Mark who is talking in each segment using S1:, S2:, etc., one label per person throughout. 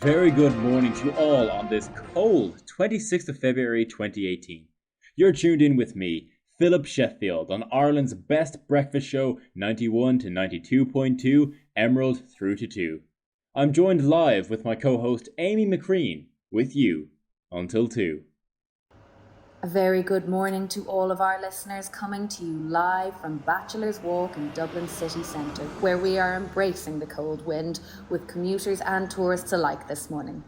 S1: very good morning to all on this cold 26th of February 2018. You're tuned in with me, Philip Sheffield, on Ireland's best breakfast show 91 to 92.2, Emerald through to 2. I'm joined live with my co-host Amy McCrean, with you until 2.
S2: A very good morning to all of our listeners, coming to you live from Bachelor's Walk in Dublin city centre, where we are embracing the cold wind with commuters and tourists alike this morning.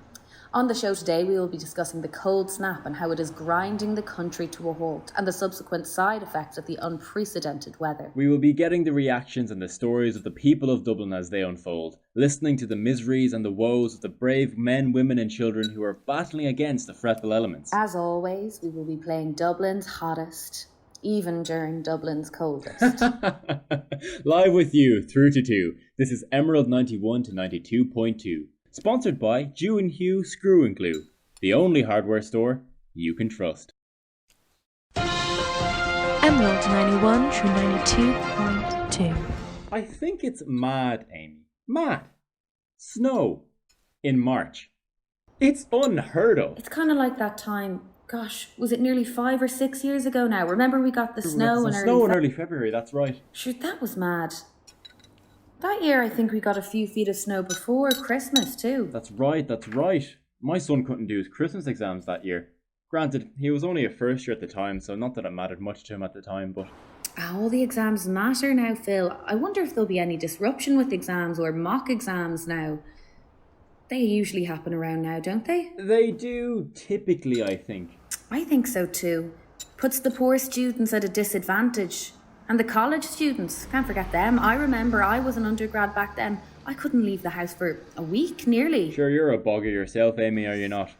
S2: On the show today, we will be discussing the cold snap and how it is grinding the country to a halt, and the subsequent side effects of the unprecedented weather.
S1: We will be getting the reactions and the stories of the people of Dublin as they unfold, listening to the miseries and the woes of the brave men, women and children who are battling against the fretful elements.
S2: As always, we will be playing Dublin's hottest, even during Dublin's coldest.
S1: Live with you through to 2. This is Emerald 91 to 92.2. Sponsored by Jew and Hugh Screw and Glue, the only hardware store you can trust.
S3: Emerald 91 through 92.2.
S1: I think it's mad, Amy. Mad. Snow. In March. It's unheard of.
S2: It's kind of like that time, gosh, was it nearly 5 or 6 years ago now? Remember we got the snow in
S1: early February, that's right.
S2: Sure, that was mad. That year, I think we got a few feet of snow before Christmas, too.
S1: That's right. My son couldn't do his Christmas exams that year. Granted, he was only a first year at the time, so not that it mattered much to him at the time, but...
S2: All the exams matter now, Phil. I wonder if there'll be any disruption with exams or mock exams now. They usually happen around now, don't they?
S1: They do, typically, I think.
S2: I think so, too. Puts the poor students at a disadvantage. And the college students, can't forget them. I remember I was an undergrad back then. I couldn't leave the house for a week, nearly.
S1: Sure, you're a bogger yourself, Amy, are you not?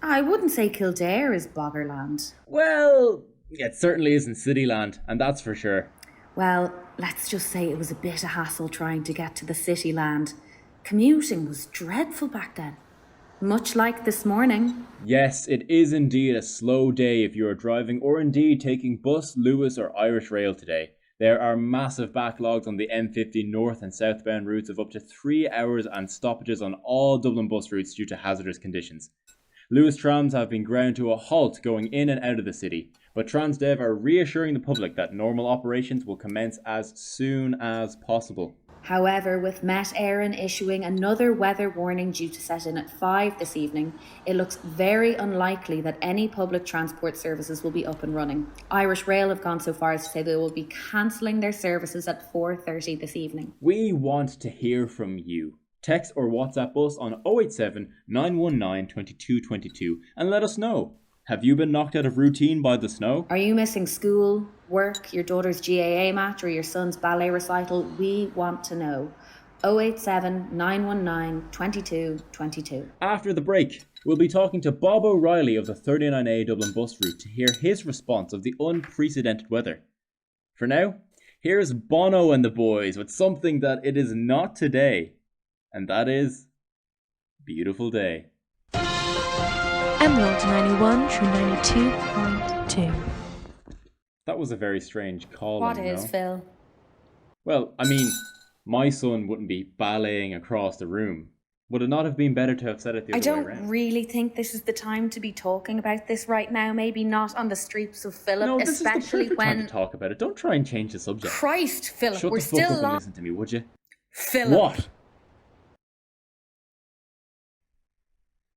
S2: I wouldn't say Kildare is boggerland.
S1: Well, it certainly isn't Cityland, and that's for sure.
S2: Well, let's just say it was a bit of hassle trying to get to the Cityland. Commuting was dreadful back then. Much like this morning.
S1: Yes, it is indeed a slow day if you are driving or indeed taking bus, Lewis or Irish Rail today. There are massive backlogs on the M50 north and southbound routes of up to 3 hours and stoppages on all Dublin bus routes due to hazardous conditions. Lewis trams have been ground to a halt going in and out of the city, but Transdev are reassuring the public that normal operations will commence as soon as possible.
S2: However, with Met Éireann issuing another weather warning due to set in at 5 this evening, it looks very unlikely that any public transport services will be up and running. Irish Rail have gone so far as to say they will be cancelling their services at 4:30 this evening.
S1: We want to hear from you. Text or WhatsApp us on 087 919 2222 and let us know. Have you been knocked out of routine by the snow?
S2: Are you missing school, work, your daughter's GAA match or your son's ballet recital? We want to know. 087 919 2222.
S1: After the break, we'll be talking to Bob O'Reilly of the 39A Dublin bus route to hear his response of the unprecedented weather. For now, here's Bono and the boys with something that it is not today, and that is Beautiful Day.
S3: Emerald 91 through 92.2.
S1: That was a very strange call.
S2: What is, Phil?
S1: Well, I mean, my son wouldn't be balleting across the room. Would it not have been better to have said it the other way around?
S2: I don't really think this is the time to be talking about this right now. Maybe not on the streets of Philip,
S1: no,
S2: especially
S1: this is the perfect
S2: when...
S1: time to talk about it. Don't try and change the subject.
S2: Christ, Philip,
S1: Shut
S2: we're
S1: the fuck
S2: still
S1: up and listen to me, would you?
S2: Philip.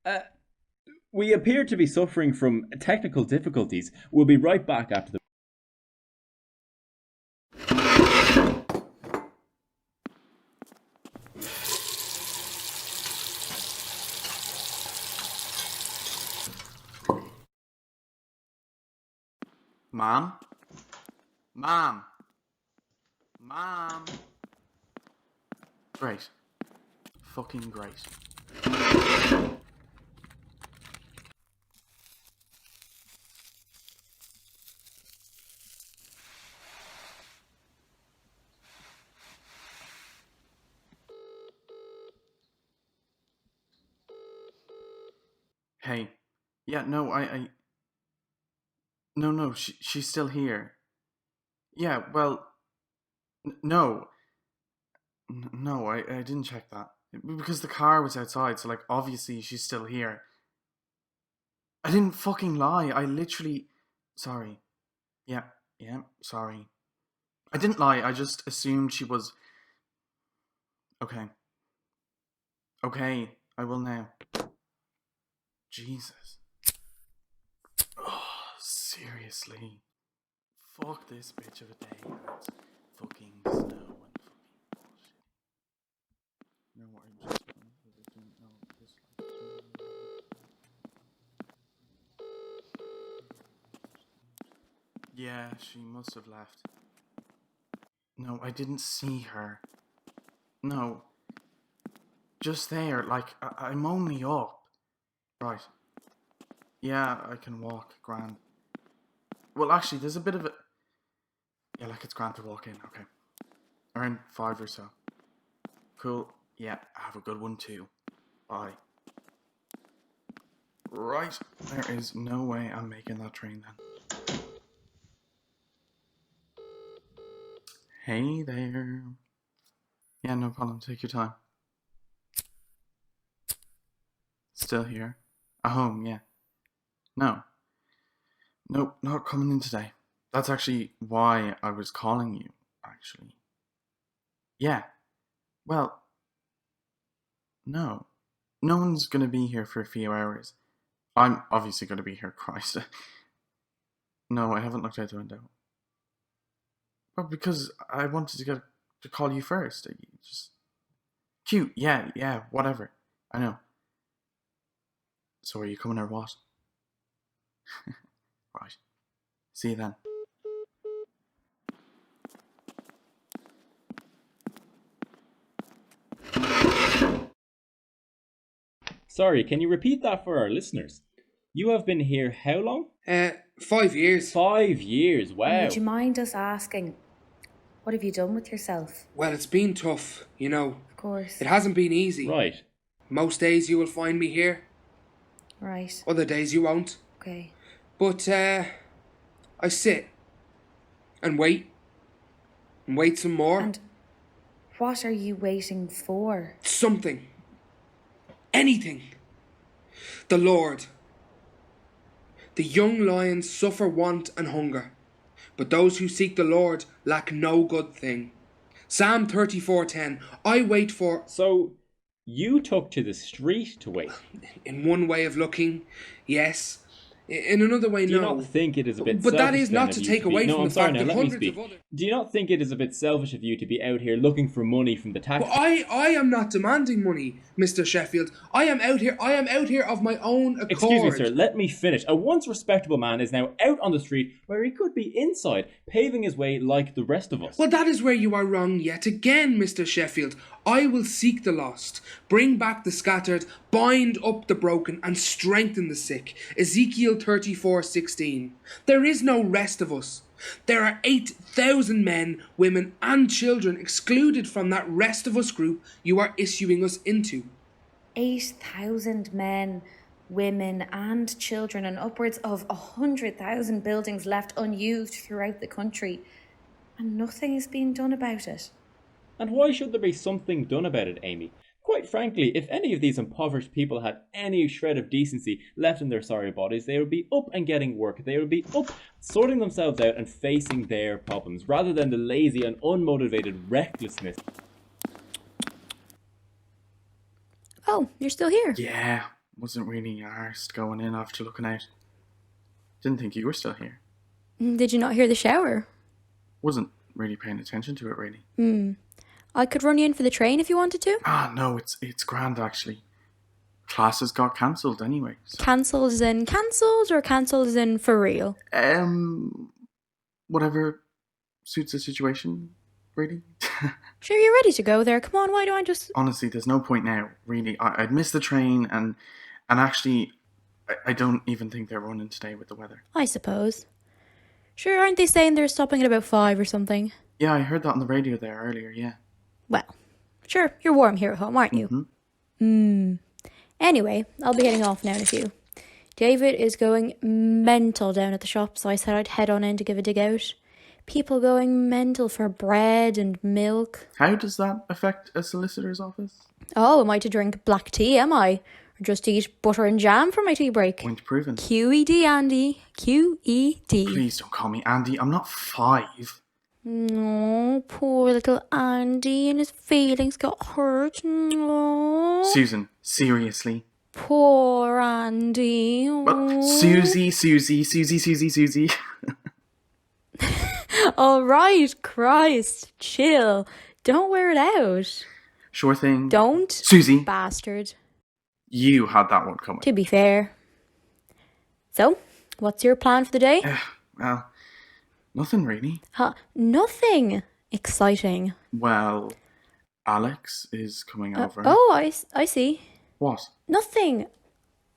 S1: What? We appear to be suffering from technical difficulties. We'll be right back after the...
S4: Mom? Mom? Mom? Great. Fucking great. Hey. Yeah, no, No, she's still here. Yeah, well... No. No, I didn't check that. Because the car was outside, so, like, obviously she's still here. I didn't fucking lie. I literally... Sorry. Yeah, sorry. I didn't lie. I just assumed she was... Okay. Okay, I will now. Jesus. Oh, seriously. Fuck this bitch of a day. And it's fucking snow and fucking bullshit. No, I'm just... No, just like... Yeah, she must have left. No, I didn't see her. No. Just there, like, I'm only up. Right. Yeah, I can walk, grand. Well, actually, there's a bit of a... Yeah, like, it's grand to walk in, okay. Around 5 or so. Cool. Yeah, have a good one too. Bye. Right. There is no way I'm making that train then. Hey there. Yeah, no problem. Take your time. Still here? At home, yeah. No. Nope, not coming in today. That's actually why I was calling you, actually. Yeah. Well, no. No one's gonna be here for a few hours. I'm obviously gonna be here, Christ. No, I haven't looked out the window. Well, because I wanted to call you first. Just cute, yeah, whatever. I know. So are you coming or what? Right. See you then.
S1: Sorry, can you repeat that for our listeners? You have been here how long?
S5: 5 years.
S1: 5 years, wow.
S2: Would you mind us asking, what have you done with yourself?
S5: Well, it's been tough, you know.
S2: Of course.
S5: It hasn't been easy.
S1: Right.
S5: Most days you will find me here.
S2: Right.
S5: Other days you won't.
S2: Okay.
S5: But, I sit and wait. And wait some more.
S2: And what are you waiting for?
S5: Something. Anything. The Lord. The young lions suffer want and hunger, but those who seek the Lord lack no good thing. Psalm 34:10. I wait for...
S1: So, you took to the street to wait?
S5: In one way of looking, yes. In another way,
S1: Do you
S5: no.
S1: not think it is a bit
S5: But that
S1: selfish
S5: is
S1: then
S5: not
S1: of
S5: to
S1: you
S5: take
S1: be...
S5: away
S1: No,
S5: from
S1: I'm
S5: the
S1: sorry,
S5: fact
S1: now
S5: that
S1: let me
S5: hundreds
S1: speak.
S5: of other...
S1: Do you not think it is a bit selfish of you to be out here looking for money from the tax...
S5: Well, I am not demanding money, Mr. Sheffield. I am out here of my own accord.
S1: Excuse me, sir, let me finish. A once respectable man is now out on the street where he could be inside, paving his way like the rest of us.
S5: Well, that is where you are wrong yet again, Mr. Sheffield. I will seek the lost, bring back the scattered, bind up the broken, and strengthen the sick. Ezekiel 34:16. There is no rest of us. There are 8,000 men, women, and children excluded from that rest of us group you are issuing us into.
S2: 8,000 men, women, and children, and upwards of 100,000 buildings left unused throughout the country. And nothing is being done about it.
S1: And why should there be something done about it, Amy? Quite frankly, if any of these impoverished people had any shred of decency left in their sorry bodies, they would be up and getting work. They would be up, sorting themselves out and facing their problems, rather than the lazy and unmotivated recklessness.
S6: Oh, you're still here?
S4: Yeah, wasn't really arsed going in after looking out. Didn't think you were still here.
S6: Did you not hear the shower?
S4: Wasn't really paying attention to it, really.
S6: I could run you in for the train if you wanted to.
S4: No, it's grand, actually. Classes got cancelled anyway. So.
S6: Cancelled as in cancelled, or cancelled as in for real?
S4: Whatever suits the situation, really.
S6: Sure, you're ready to go there. Come on, why don't I just...
S4: Honestly, there's no point now, really. I'd missed the train, and actually, I don't even think they're running today with the weather.
S6: I suppose. Sure, aren't they saying they're stopping at about 5 or something?
S4: Yeah, I heard that on the radio there earlier, yeah.
S6: Well, sure, you're warm here at home, aren't you? Anyway, I'll be heading off now in a few. David is going mental down at the shop, so I said I'd head on in to give a dig out. People going mental for bread and milk.
S4: How does that affect a solicitor's office?
S6: Oh, am I to drink black tea, am I? Or just eat butter and jam for my tea break?
S4: Point proven.
S6: QED, Andy. QED.
S4: Please don't call me Andy. I'm not 5.
S6: No, poor little Andy and his feelings got hurt. No.
S4: Susan, seriously.
S6: Poor Andy.
S4: Well, Susie.
S6: All right, Christ, chill. Don't wear it out.
S4: Sure thing.
S6: Don't.
S4: Susie.
S6: Bastard.
S4: You had that one coming.
S6: To be fair. So, what's your plan for the day?
S4: Well, nothing really.
S6: Nothing exciting.
S4: Well, Alex is coming over.
S6: Oh, I see.
S4: What?
S6: Nothing.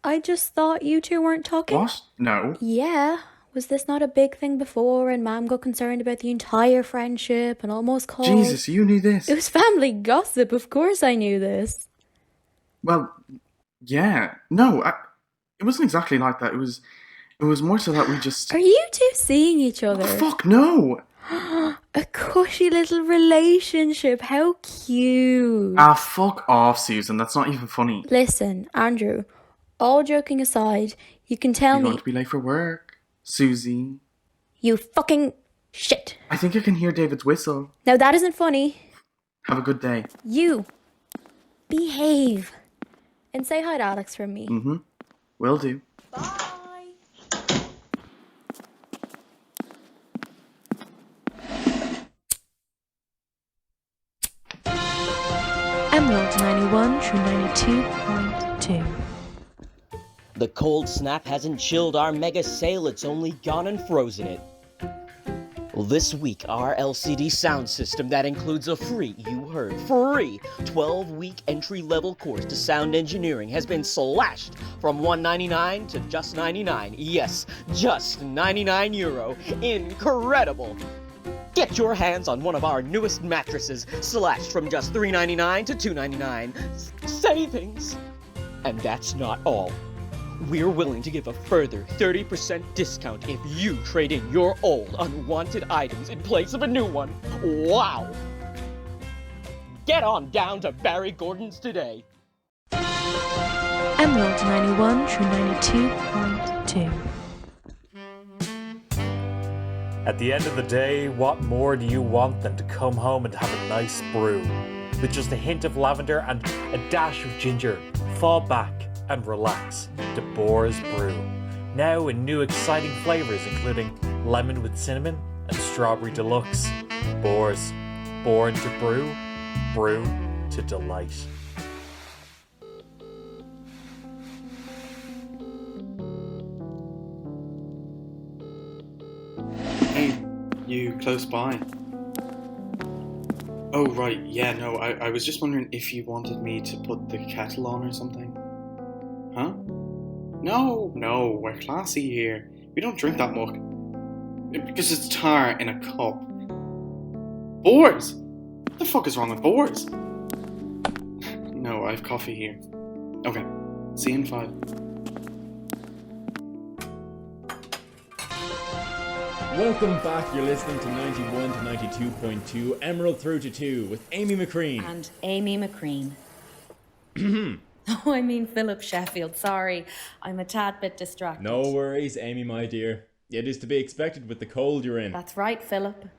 S6: I just thought you two weren't talking.
S4: What? No.
S6: Yeah. Was this not a big thing before and Mum got concerned about the entire friendship and almost called...
S4: Jesus, you knew this.
S6: It was family gossip. Of course I knew this.
S4: Well, yeah. No, it wasn't exactly like that. It was more so that we just...
S6: Are you two seeing each other?
S4: Oh, fuck, no.
S6: A cushy little relationship. How cute.
S4: Ah, fuck off, Susan. That's not even funny.
S6: Listen, Andrew, all joking aside, you can tell
S4: You're
S6: me...
S4: going to be late for work. Susie.
S6: You fucking shit.
S4: I think I can hear David's whistle.
S6: Now that isn't funny.
S4: Have a good day.
S6: You. Behave. And say hi to Alex from me.
S4: Mm-hmm. Will do.
S6: Bye.
S3: Emerald 91 through 92.2.
S7: The cold snap hasn't chilled our mega sale, it's only gone and frozen it. Well, this week, our LCD sound system that includes a free 12-week entry-level course to sound engineering has been slashed from $199 to just $99. Yes, just €99. Incredible! Get your hands on one of our newest mattresses, slashed from just $3.99 to $2.99. Savings! And that's not all. We're willing to give a further 30% discount if you trade in your old unwanted items in place of a new one. Wow! Get on down to Barry Gordon's today.
S3: Emerald 91 through 92.2.
S8: At the end of the day, what more do you want than to come home and have a nice brew? With just a hint of lavender and a dash of ginger, fall back and relax to Boar's Brew. Now in new exciting flavours including lemon with cinnamon and strawberry deluxe. Boar's, born to brew, brew to delight.
S4: Hey, you close by? Oh, right, yeah, no, I was just wondering if you wanted me to put the kettle on or something. Huh? No, we're classy here. We don't drink that much. Because it's tar in a cup. Boars! What the fuck is wrong with boars? No, I have coffee here. Okay, see you in 5.
S1: Welcome back. You're listening to 91 to 92.2 Emerald through to 2 with Amy McCrean.
S2: And Amy McCrean. Oh, I mean Philip Sheffield. Sorry, I'm a tad bit distracted.
S1: No worries, Amy, my dear. It is to be expected with the cold you're in.
S2: That's right, Philip.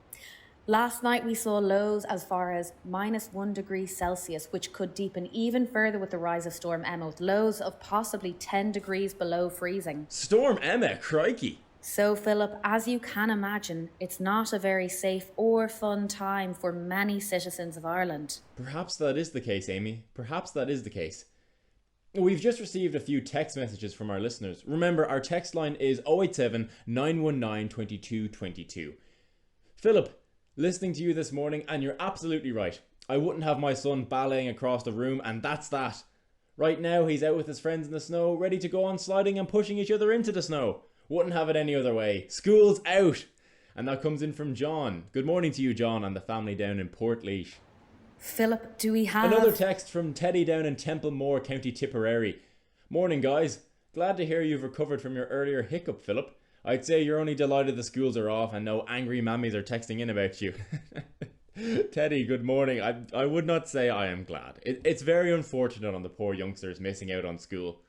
S2: Last night we saw lows as far as -1 degree Celsius, which could deepen even further with the rise of Storm Emma, with lows of possibly 10 degrees below freezing.
S1: Storm Emma, crikey.
S2: So, Philip, as you can imagine, it's not a very safe or fun time for many citizens of Ireland.
S1: Perhaps that is the case, Amy. Perhaps that is the case. We've just received a few text messages from our listeners. Remember, our text line is 087 919 2222. Philip, listening to you this morning, and you're absolutely right. I wouldn't have my son balleting across the room, and that's that. Right now, he's out with his friends in the snow, ready to go on sliding and pushing each other into the snow. Wouldn't have it any other way. School's out. And that comes in from John. Good morning to you, John, and the family down in Portlaoise.
S2: Philip, do we have...
S1: Another text from Teddy down in Templemore, County Tipperary. Morning, guys. Glad to hear you've recovered from your earlier hiccup, Philip. I'd say you're only delighted the schools are off and no angry mammies are texting in about you. Teddy, good morning. I would not say I am glad. It's very unfortunate on the poor youngsters missing out on school.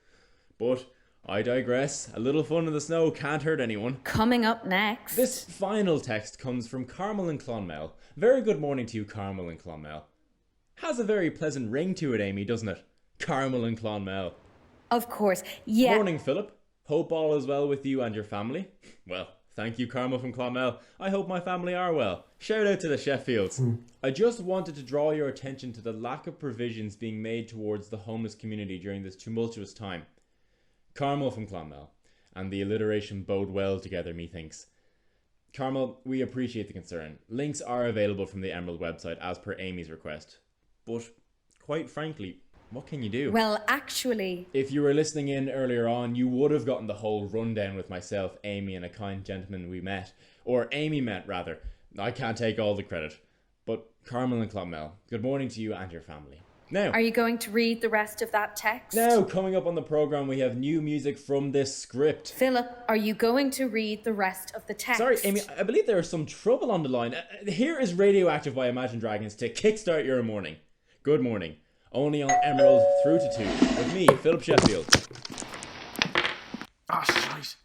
S1: But I digress. A little fun in the snow can't hurt anyone.
S2: Coming up next.
S1: This final text comes from Carmel in Clonmel. Very good morning to you, Carmel in Clonmel. Has a very pleasant ring to it, Amy, doesn't it? Carmel in Clonmel.
S2: Of course, yeah.
S1: Morning, Philip. Hope all is well with you and your family. Well, thank you, Carmel from Clonmel. I hope my family are well. Shout out to the Sheffields. I just wanted to draw your attention to the lack of provisions being made towards the homeless community during this tumultuous time. Carmel from Clonmel. And the alliteration bode well together, methinks. Carmel, we appreciate the concern. Links are available from the Emerald website as per Amy's request. But, quite frankly, what can you do?
S2: Well, actually...
S1: If you were listening in earlier on, you would have gotten the whole rundown with myself, Amy, and a kind gentleman we met. Or Amy met, rather. I can't take all the credit. But Carmel and Clonmel, good morning to you and your family. Now,
S2: are you going to read the rest of that text?
S1: Now, coming up on the programme, we have new music from this script.
S2: Philip, are you going to read the rest of the text?
S1: Sorry, Amy, I believe there is some trouble on the line. Here is Radioactive by Imagine Dragons to kickstart your morning. Good morning. Only on Emerald through to 2. With me, Philip Sheffield.
S4: Ah, shite.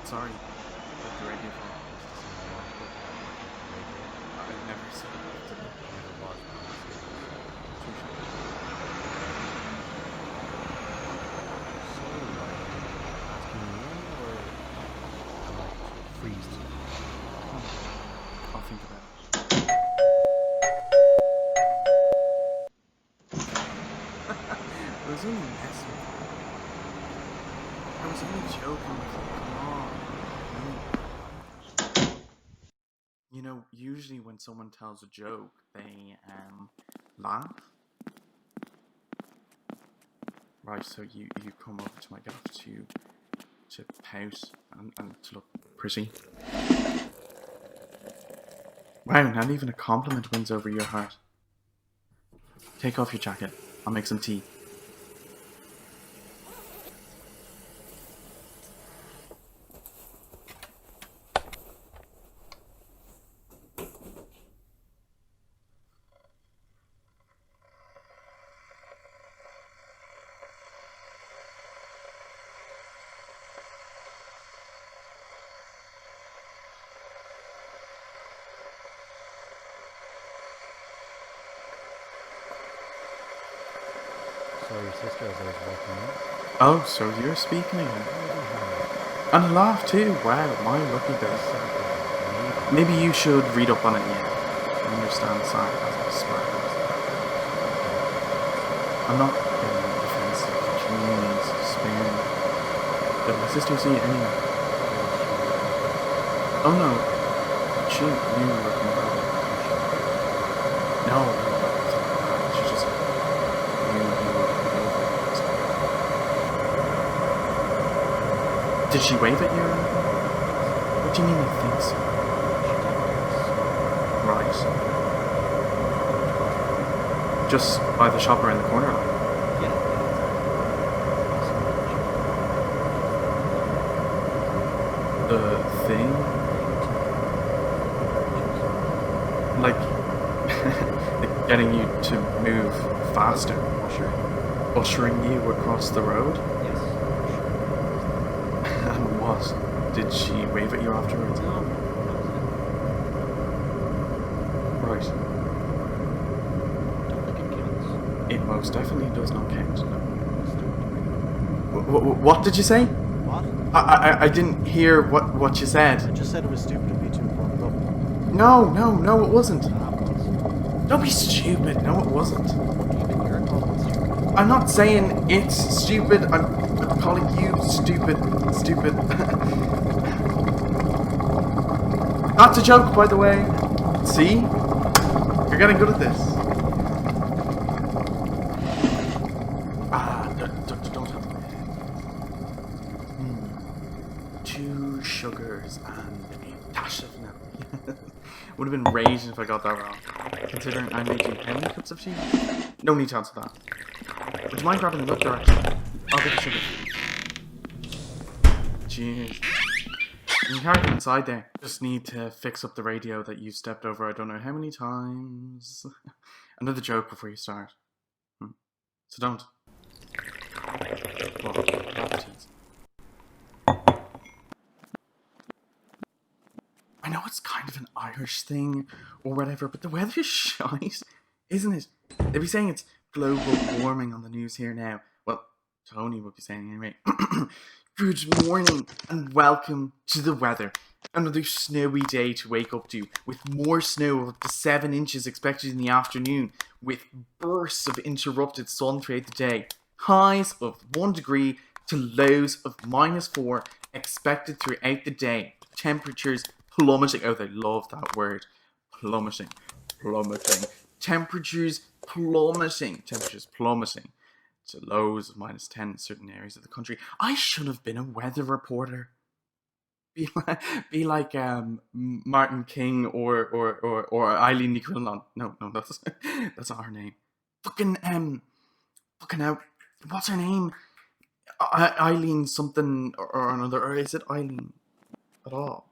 S4: Sorry. The radio phone I've never seen it. Never was. I'll think about it. I was only messing with you. I was only joking with you. Come on. You know, usually when someone tells a joke, they laugh. Right, so you come over to my gaff to pout and to look pretty. Wow, not even a compliment wins over your heart. Take off your jacket. I'll make some tea.
S9: Sorry, your sister as I was walking in.
S4: Oh, so you're speaking again. And a laugh too. Wow, my lucky day. Maybe you should read up on it yet. I understand sarcasm, sparkles. I'm not getting defensive. Jeez, spoon. Did my sister see it anyway? Oh no. She knew you were looking at it. No. She just knew you were looking over it. Did she wave at you? What do you mean you think so? Right. Just by the shop around the corner, like? The thing? Like getting you to move faster. Ushering you across the road?
S9: Yes.
S4: And what? Did she wave at you afterwards? Right. It most definitely does not count. What did you say?
S9: What?
S4: I didn't hear what you said.
S9: I just said it was stupid of me to brought it up.
S4: No, it wasn't.
S9: That was.
S4: Don't be stupid. No, it wasn't.
S9: Even you're calling it stupid.
S4: I'm not saying it's stupid. I'm calling you stupid. Stupid. That's a joke, by the way. See? You're getting good at this. Don't have my head. 2 sugars and a dash of milk. Would have been raging if I got that wrong. Considering I made you how many cups of tea? No need to answer that. Would you mind grabbing the milk direction? I'll get the sugar. Cheers. You can carry it inside there. Just need to fix up the radio that you stepped over I don't know how many times. Another joke before you start. So don't. Well, appetites. I know it's kind of an Irish thing or whatever, but the weather is shite, isn't it? They'd be saying it's global warming on the news here now. Well, Tony would be saying anyway. Good morning and welcome to the weather. Another snowy day to wake up to, with more snow of up to 7 inches expected in the afternoon, with bursts of interrupted sun throughout the day. Highs of 1 degree to lows of -4 expected throughout the day. Temperatures plummeting. Oh, they love that word. Plummeting. Temperatures plummeting to lows of -10 in certain areas of the country. I should have been a weather reporter. Be like Martin King or Eileen Nicholson. No, that's not her name. Fucking out. What's her name? Eileen something or another, or is it Eileen at all?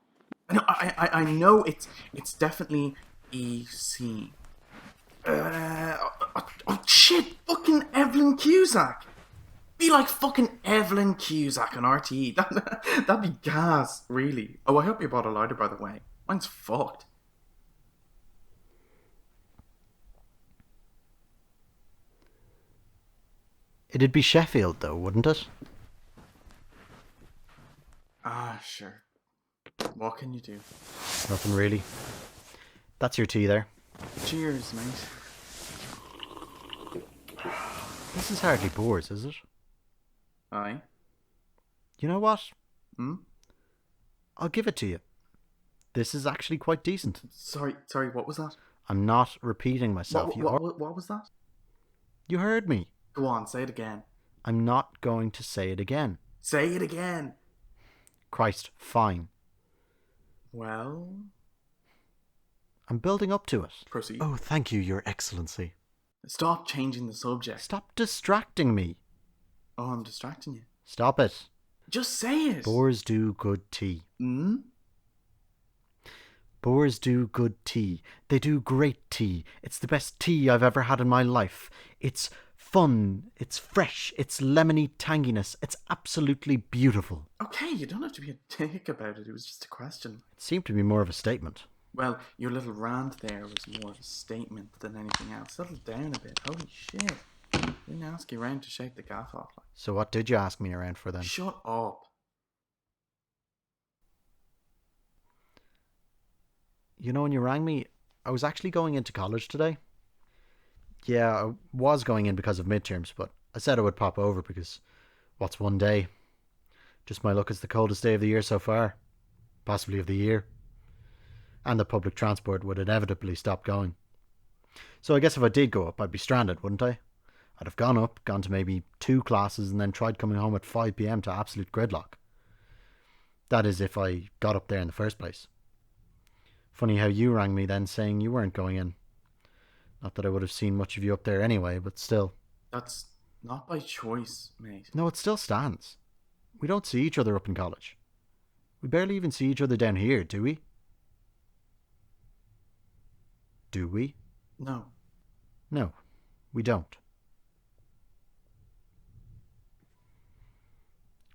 S4: I know it's definitely EC. Oh shit! Fucking Evelyn Cusack. Be like fucking Evelyn Cusack on RTE. That'd be gas, really. Oh, I hope you bought a lighter, by the way. Mine's fucked.
S9: It'd be Sheffield, though, wouldn't it?
S4: Ah, sure. What can you do?
S9: Nothing really. That's your tea there.
S4: Cheers, mate.
S9: This is hardly Boars, is it?
S4: Aye.
S9: You know what?
S4: I'll
S9: give it to you. This is actually quite decent.
S4: Sorry, what was that?
S9: I'm not repeating myself.
S4: What was that?
S9: You heard me.
S4: Go on, say it again.
S9: I'm not going to say it again.
S4: Say it again.
S9: Christ, fine.
S4: Well?
S9: I'm building up to it.
S4: Proceed.
S9: Oh, thank you, Your Excellency.
S4: Stop changing the subject.
S9: Stop distracting me.
S4: Oh, I'm distracting you.
S9: Stop it.
S4: Just say it.
S9: Boars do good tea. Boars do good tea. They do great tea. It's the best tea I've ever had in my life. It's fun. It's fresh. It's lemony tanginess. It's absolutely beautiful.
S4: Okay, you don't have to be a dick about it. It was just a question.
S9: It seemed to be more of a statement.
S4: Well, your little rant there was more of a statement than anything else. Settle down a bit. Holy shit. I didn't ask you around to shake the gaff off.
S9: So what did you ask me around for then?
S4: Shut up.
S9: You know, when you rang me, I was actually going into college today. Yeah, I was going in because of midterms, but I said I would pop over because what's one day? Just my luck, it's the coldest day of the year so far. Possibly of the year. And the public transport would inevitably stop going. So I guess if I did go up, I'd be stranded, wouldn't I? I'd have gone up, gone to maybe 2 classes, and then tried coming home at 5 p.m. to absolute gridlock. That is if I got up there in the first place. Funny how you rang me then saying you weren't going in. Not that I would have seen much of you up there anyway, but still.
S4: That's not by choice, mate.
S9: No, it still stands. We don't see each other up in college. We barely even see each other down here, do we? Do we?
S4: No.
S9: No, we don't.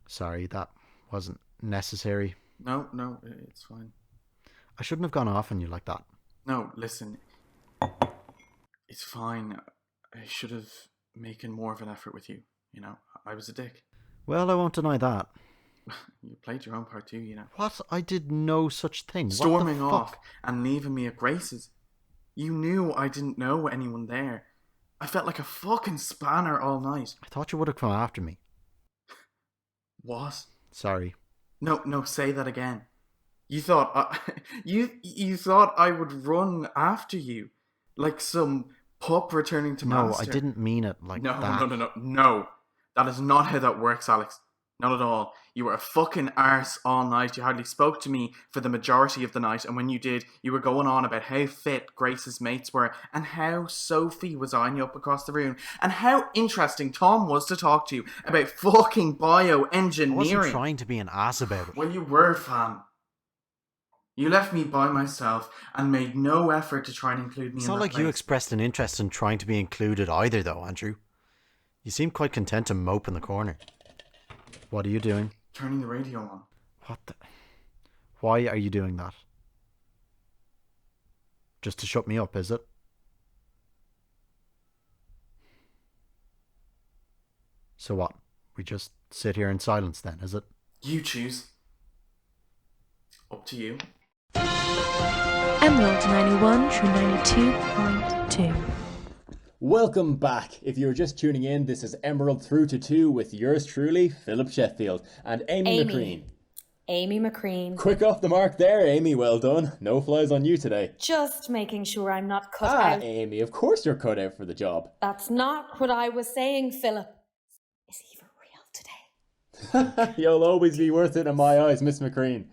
S9: Sorry, that wasn't necessary.
S4: No, it's fine.
S9: I shouldn't have gone off on you like that.
S4: No, listen. It's fine. I should have made more of an effort with you. You know, I was a dick.
S9: Well, I won't deny that.
S4: You played your own part too, you know.
S9: What? I did no such thing.
S4: Storming
S9: what the
S4: off
S9: fuck?
S4: And leaving me at Grace's. You knew I didn't know anyone there. I felt like a fucking spanner all night.
S9: I thought you would have come after me.
S4: What?
S9: Sorry.
S4: No, say that again. You thought you thought I would run after you, like some pup returning to master.
S9: No, I didn't mean it like that.
S4: No. That is not how that works, Alex. Not at all. You were a fucking arse all night. You hardly spoke to me for the majority of the night, and when you did, you were going on about how fit Grace's mates were, and how Sophie was eyeing you up across the room, and how interesting Tom was to talk to about fucking bioengineering.
S9: I wasn't trying to be an ass about it.
S4: Well, you were, fam. You left me by myself and made no effort to try and include me
S9: It's
S4: in
S9: not
S4: that
S9: like you
S4: place.
S9: expressed an interest in trying to be included either, though, Andrew. You seemed quite content to mope in the corner. What are you doing?
S4: Turning the radio on.
S9: What the... Why are you doing that? Just to shut me up, is it? So what? We just sit here in silence then, is it?
S4: You choose. Up to you.
S3: Emerald 91 through 92.2.
S1: Welcome back. If you're just tuning in, this is Emerald Through to 2 with yours truly, Philip Sheffield, and Amy McCrean.
S2: Amy McCrean.
S1: Quick off the mark there, Amy. Well done. No flies on you today.
S2: Just making sure I'm not cut out.
S1: Amy, of course you're cut out for the job.
S2: That's not what I was saying, Philip. Is he for real today?
S1: You'll always be worth it in my eyes, Miss McCrean.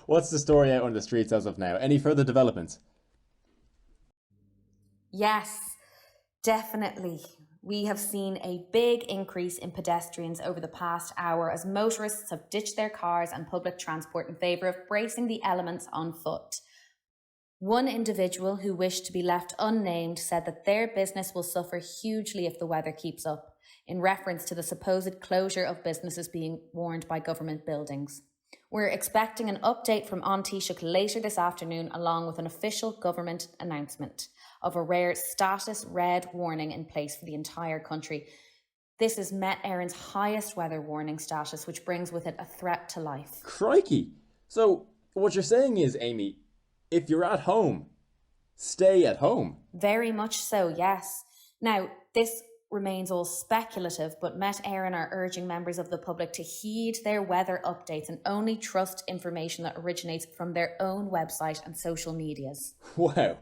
S1: What's the story out on the streets as of now? Any further developments?
S2: Yes, definitely. We have seen a big increase in pedestrians over the past hour as motorists have ditched their cars and public transport in favour of bracing the elements on foot. One individual who wished to be left unnamed said that their business will suffer hugely if the weather keeps up, in reference to the supposed closure of businesses being warned by government buildings. We're expecting an update from An Taoiseach later this afternoon, along with an official government announcement of a rare status red warning in place for the entire country. This is Met Éireann's highest weather warning status, which brings with it a threat to life.
S1: Crikey! So, what you're saying is, Amy, if you're at home, stay at home.
S2: Very much so, yes. Now, this remains all speculative, but Met Éireann are urging members of the public to heed their weather updates and only trust information that originates from their own website and social medias.
S1: Wow.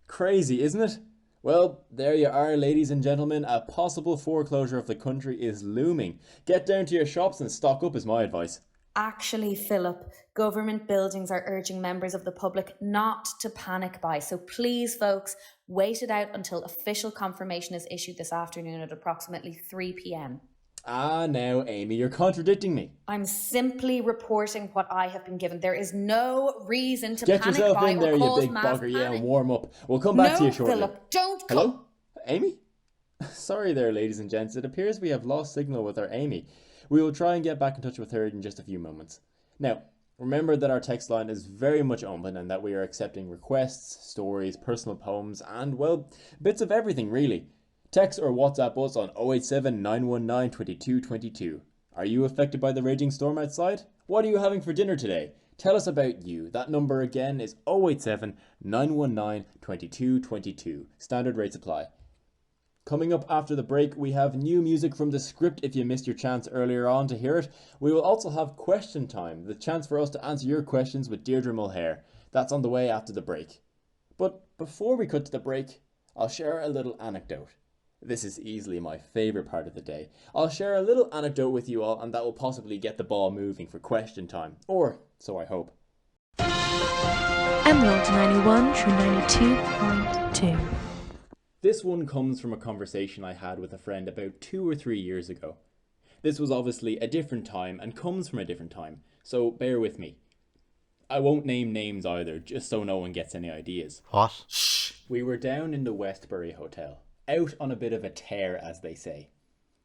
S1: Crazy, isn't it? Well, there you are, ladies and gentlemen. A possible foreclosure of the country is looming. Get down to your shops and stock up is my advice.
S2: Actually, Philip, government buildings are urging members of the public not to panic buy. So please, folks, wait it out until official confirmation is issued this afternoon at approximately 3 p.m.
S1: Now, Amy, you're contradicting me.
S2: I'm simply reporting what I have been given. There is no reason to
S1: Get
S2: panic
S1: yourself
S2: buy
S1: in there,
S2: or
S1: you
S2: cause
S1: big
S2: mass
S1: bugger,
S2: panic.
S1: and warm up. We'll come back to you shortly.
S2: Philip, don't come.
S1: Hello? Amy? Sorry there, ladies and gents. It appears we have lost signal with our Amy. We will try and get back in touch with her in just a few moments. Now, remember that our text line is very much open and that we are accepting requests, stories, personal poems, and, well, bits of everything, really. Text or WhatsApp us on 087 919 2222. Are you affected by the raging storm outside? What are you having for dinner today? Tell us about you. That number again is 087 919 2222. Standard rates apply. Coming up after the break, we have new music from the script if you missed your chance earlier on to hear it. We will also have question time, the chance for us to answer your questions with Deirdre Mulhare. That's on the way after the break. But before we cut to the break, I'll share a little anecdote. This is easily my favourite part of the day. I'll share a little anecdote with you all, and that will possibly get the ball moving for question time. Or so I hope.
S3: Emerald 91 through 92.2.
S1: This one comes from a conversation I had with a friend about 2 or 3 years ago. This was obviously a different time and comes from a different time, so bear with me. I won't name names either, just so no one gets any ideas.
S9: What?
S1: Shh! We were down in the Westbury Hotel, out on a bit of a tear, as they say.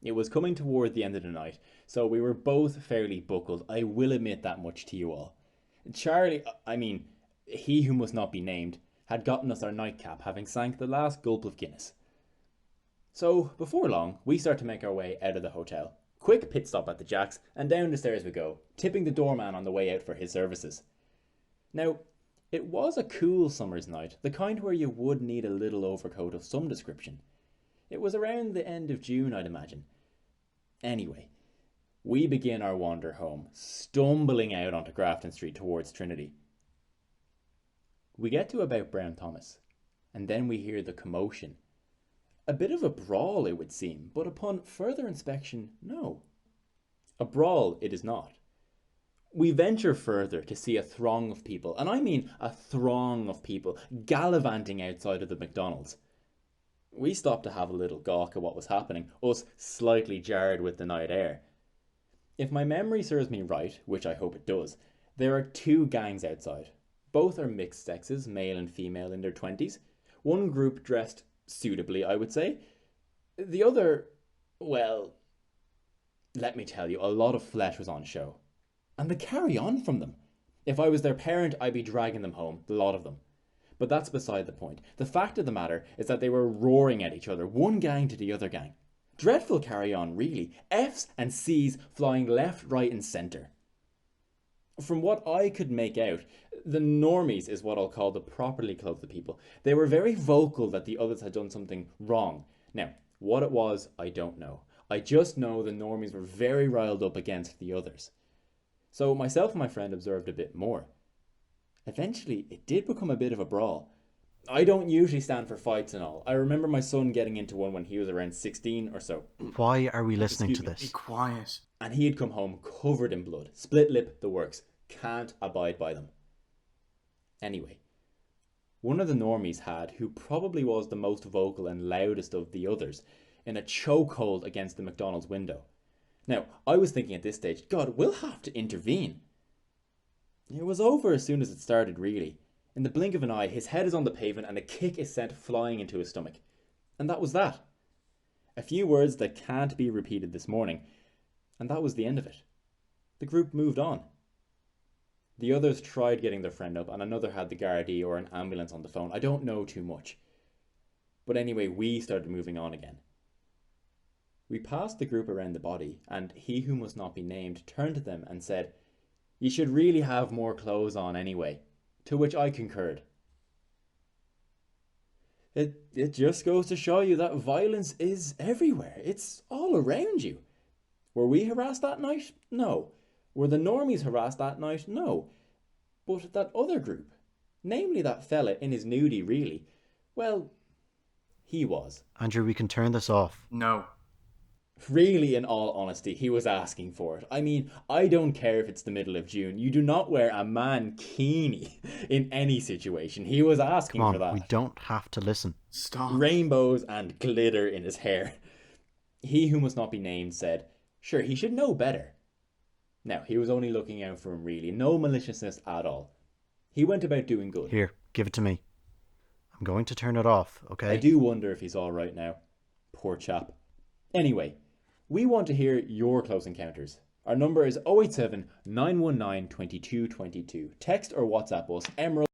S1: It was coming toward the end of the night, so we were both fairly buckled. I will admit that much to you all. Charlie, he who must not be named, had gotten us our nightcap, having sank the last gulp of Guinness. So, before long, we start to make our way out of the hotel. Quick pit stop at the Jacks, and down the stairs we go, tipping the doorman on the way out for his services. Now, it was a cool summer's night, the kind where you would need a little overcoat of some description. It was around the end of June, I'd imagine. Anyway, we begin our wander home, stumbling out onto Grafton Street towards Trinity. We get to about Brown Thomas, and then we hear the commotion. A bit of a brawl, it would seem, but upon further inspection, no. A brawl it is not. We venture further to see a throng of people, and I mean a throng of people, gallivanting outside of the McDonald's. We stopped to have a little gawk at what was happening, us slightly jarred with the night air. If my memory serves me right, which I hope it does, there are 2 gangs outside. Both are mixed sexes, male and female in their 20s. One group dressed suitably, I would say. The other, well, let me tell you, a lot of flesh was on show. And the carry on from them. If I was their parent, I'd be dragging them home, the lot of them. But that's beside the point. The fact of the matter is that they were roaring at each other, one gang to the other gang. Dreadful carry on, really. F's and C's flying left, right and centre. From what I could make out, the normies is what I'll call the properly clothed people. They were very vocal that the others had done something wrong. Now, what it was, I don't know. I just know the normies were very riled up against the others. So myself and my friend observed a bit more. Eventually, it did become a bit of a brawl. I don't usually stand for fights and all. I remember my son getting into one when he was around 16 or so.
S9: Why are we listening to
S4: Be
S9: this?
S4: quiet.
S1: And he had come home covered in blood. Split lip, the works. Can't abide by them. Anyway, one of the normies had, who probably was the most vocal and loudest of the others, in a chokehold against the McDonald's window. Now, I was thinking at this stage, God, we'll have to intervene. It was over as soon as it started, really. In the blink of an eye, his head is on the pavement and a kick is sent flying into his stomach. And that was that. A few words that can't be repeated this morning, and that was the end of it. The group moved on. The others tried getting their friend up, and another had the Gardaí or an ambulance on the phone. I don't know too much. But anyway, we started moving on again. We passed the group around the body, and he who must not be named turned to them and said, "You should really have more clothes on anyway." To which I concurred. It just goes to show you that violence is everywhere. It's all around you. Were we harassed that night? No. Were the normies harassed that night? No. But that other group, namely that fella in his nudie really, well, he was.
S9: Andrew, we can turn this off.
S4: No.
S1: Really, in all honesty, he was asking for it. I mean, I don't care if it's the middle of June. You do not wear a mankini in any situation. He was asking
S9: Come on,
S1: for that.
S9: we don't have to listen.
S4: Stop.
S1: Rainbows and glitter in his hair. He who must not be named said, sure, he should know better. Now, he was only looking out for him really. No maliciousness at all. He went about doing good.
S9: Here, give it to me. I'm going to turn it off, okay?
S1: I do wonder if he's all right now. Poor chap. Anyway, we want to hear your close encounters. Our number is 087 919 2222. Text or WhatsApp us, Emerald.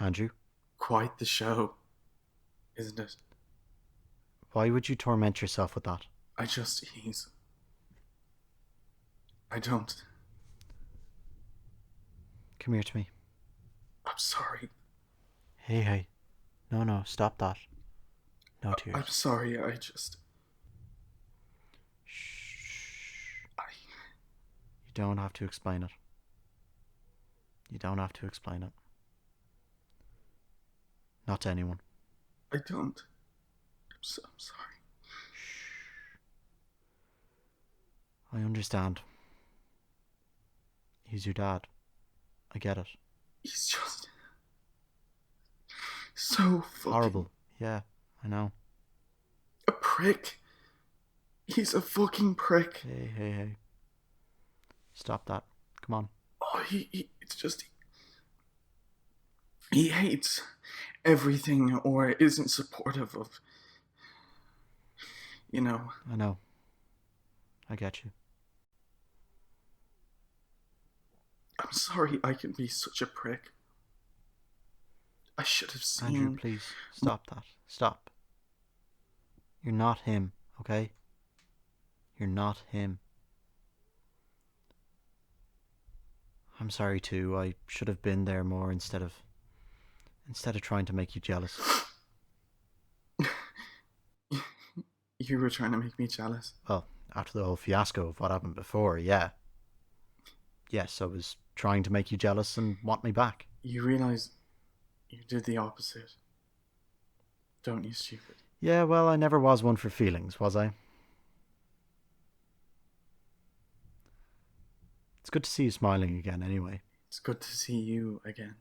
S9: Andrew,
S4: Quite the show, isn't it?
S9: why would you torment yourself with that?
S4: I don't.
S9: Come here to me.
S4: I'm sorry.
S9: Hey. No, stop that. No tears.
S4: I'm sorry, I just...
S9: Shh. You don't have to explain it. Not to anyone.
S4: I don't. I'm sorry.
S9: I understand. He's your dad. I get it.
S4: He's just... so fucking...
S9: Horrible. Yeah, I know.
S4: a prick. He's a fucking prick.
S9: Hey. Stop that. Come on.
S4: Oh, it's just... He hates everything or isn't supportive of... You know.
S9: I know. I get you.
S4: I'm sorry I can be such a prick. I should have seen...
S9: Andrew, please, stop that. Stop. You're not him, okay? You're not him. I'm sorry too. I should have been there more instead of trying to make you jealous.
S4: You were trying to make me jealous?
S9: Well, after the whole fiasco of what happened before, yeah. Yes, I was trying to make you jealous and want me back.
S4: You realise you did the opposite. don't you stupid.
S9: Yeah, well, I never was one for feelings, was I? It's good to see you smiling again, anyway.
S4: It's good to see you again.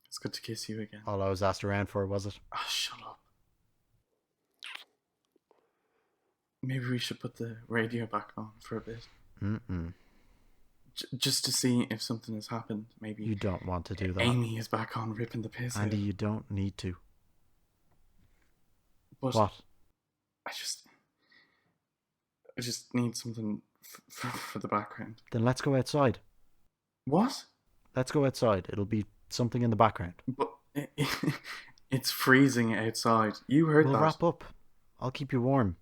S4: It's good to kiss you again.
S9: All I was asked around for, was it?
S4: Oh, shut up. Maybe we should put the radio back on for a bit.
S9: Mm-mm.
S4: Just to see if something has happened. Maybe
S9: You don't want to do that.
S4: Amy is back on ripping the piss
S9: Andy,
S4: out.
S9: you don't need to.
S4: But
S9: What?
S4: I just need something for the background.
S9: Then let's go outside.
S4: What?
S9: Let's go outside. It'll be something in the background.
S4: But it's freezing outside. You heard
S9: We'll
S4: that.
S9: wrap up. I'll keep you warm.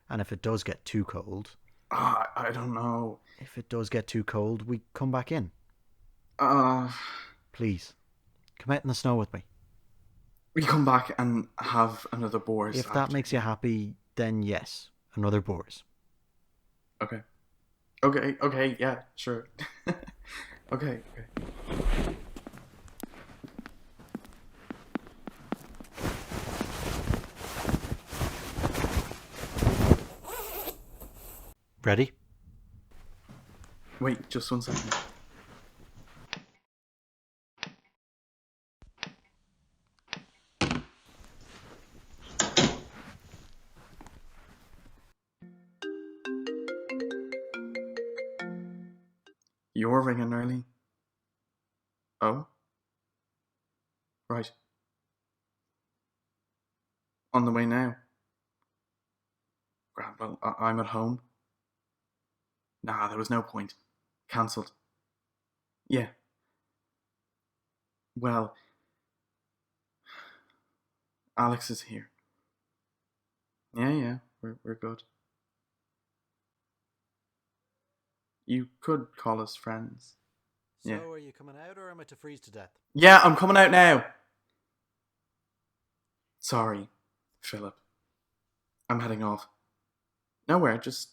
S9: And if it does get too cold...
S4: I don't know.
S9: If it does get too cold, we come back in. Please, come out in the snow with me.
S4: We come back and have another Boars.
S9: If that makes you happy, then yes, another Boars.
S4: Okay, yeah, sure. Okay.
S9: Ready?
S4: Wait, just 1 second. You're ringing early? Oh? Right. On the way now. Grand, well, I'm at home. Nah, there was no point. Cancelled. Yeah. Well, Alex is here. Yeah, we're good. You could call us friends.
S9: So,
S4: Yeah.
S9: are you coming out or am I to freeze to death?
S4: Yeah, I'm coming out now. Sorry, Philip. I'm heading off. Nowhere, just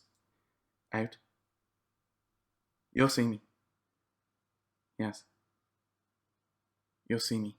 S4: out. You'll see me. Yes. You'll see me.